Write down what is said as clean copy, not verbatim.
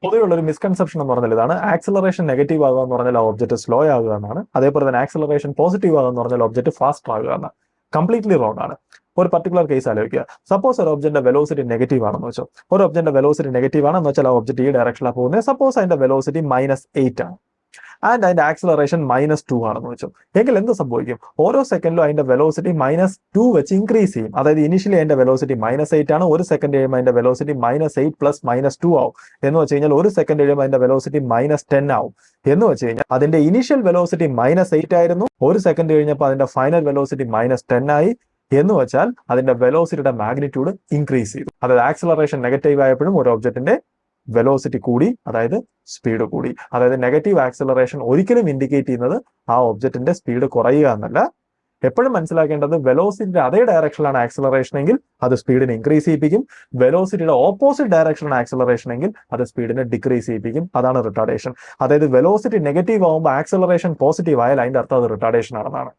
പൊതുവെയുള്ള ഒരു മിസ്കൺസെപ്ഷൻ എന്ന് പറഞ്ഞാൽ ഇതാണ്, ആക്സിലറേഷൻ നെഗറ്റീവ് ആകുക എന്ന് പറഞ്ഞാൽ ആ ഒബ്ജക്റ്റ് സ്ലോ ആകുക എന്നാണ്. അതേപോലെ തന്നെ ആക്സിലറേഷൻ പോസിറ്റീവ് ആകുക എന്ന് പറഞ്ഞാൽ ഒബ്ജക്റ്റ് ഫാസ്റ്റർ ആകുക എന്നാണ്. കംപ്ലീറ്റ്ലി റോങ് ആണ്. ഒരു പർട്ടിക്കുലർ കേസ് ആലോചിക്കുക. സപ്പോസ് ഒരു ഒബ്ജക്റ്റിന്റെ വെലോസിറ്റി നെഗറ്റീവ് ആണെന്ന് വെച്ചോ. ഒരു ഒബ്ജക്റ്റിന്റെ വെലോസിറ്റി നെഗറ്റീവ് ആണെന്ന് വെച്ചാൽ ആ ഒബ്ജക്റ്റ് ഈ ഡയറക്ഷനിലാണ് പോകുന്നത്. സപ്പോസ് അതിന്റെ വെലോസിറ്റി -8 ആണ് ആൻഡ് അതിന്റെ ആക്സിലറേഷൻ -2 ആണെന്ന് വെച്ചു. എങ്കിൽ എന്ത് സംഭവിക്കും? ഓരോ സെക്കൻഡിലും അതിന്റെ വെലോസിറ്റി -2 വെച്ച് ഇൻക്രീസ് ചെയ്യും. അതായത് ഇനിഷ്യലി അതിന്റെ വെലോസിറ്റി -8 ആണ്. ഒരു സെക്കൻഡ് കഴിയുമ്പോൾ അതിന്റെ വെലോസിറ്റി -8 + -2 ആവും. എന്ന് വെച്ച് കഴിഞ്ഞാൽ ഒരു സെക്കൻഡ് കഴിയുമ്പോൾ അതിന്റെ വെലോസിറ്റി -10 ആവും. എന്ന് വെച്ച് കഴിഞ്ഞാൽ അതിന്റെ ഇനിഷ്യൽ വെലോസിറ്റി -8 ആയിരുന്നു. ഒരു സെക്കൻഡ് കഴിഞ്ഞപ്പോൾ അതിന്റെ ഫൈനൽ വെലോസിറ്റി -10 ആയി. എന്ന് വെച്ചാൽ അതിന്റെ വെലോസിറ്റിയുടെ മാഗ്നിറ്റ്യൂഡ് ഇൻക്രീസ് ചെയ്തു. അതായത് ആക്സിലറേഷൻ നെഗറ്റീവ് ആയപ്പോഴും ഒരു ഒബ്ജക്റ്റിന്റെ വെലോസിറ്റി കൂടി, അതായത് സ്പീഡ് കൂടി. അതായത് നെഗറ്റീവ് ആക്സിലറേഷൻ ഒരിക്കലും ഇൻഡിക്കേറ്റ് ചെയ്യുന്നത് ആ ഒബ്ജക്റ്റിന്റെ സ്പീഡ് കുറയുക എന്നല്ല. എപ്പോഴും മനസ്സിലാക്കേണ്ടത് വെലോസിറ്റിയുടെ അതേ ഡയറക്ഷനിലാണ് ആക്സിലറേഷൻ എങ്കിൽ അത് സ്പീഡിനെ ഇൻക്രീസ് ചെയ്യിപ്പിക്കും. വെലോസിറ്റിയുടെ ഓപ്പോസിറ്റ് ഡയറക്ഷനാണ് ആക്സിലറേഷൻ എങ്കിൽ അത് സ്പീഡിനെ ഡിക്രീസ് ചെയ്യിപ്പിക്കും. അതാണ് റിട്ടാർഡേഷൻ. അതായത് വെലോസിറ്റി നെഗറ്റീവ് ആകുമ്പോൾ ആക്സിലറേഷൻ പോസിറ്റീവ് ആയാൽ അതിന്റെ അർത്ഥം അത് റിട്ടാർഡേഷൻ ആണെന്നാണ്.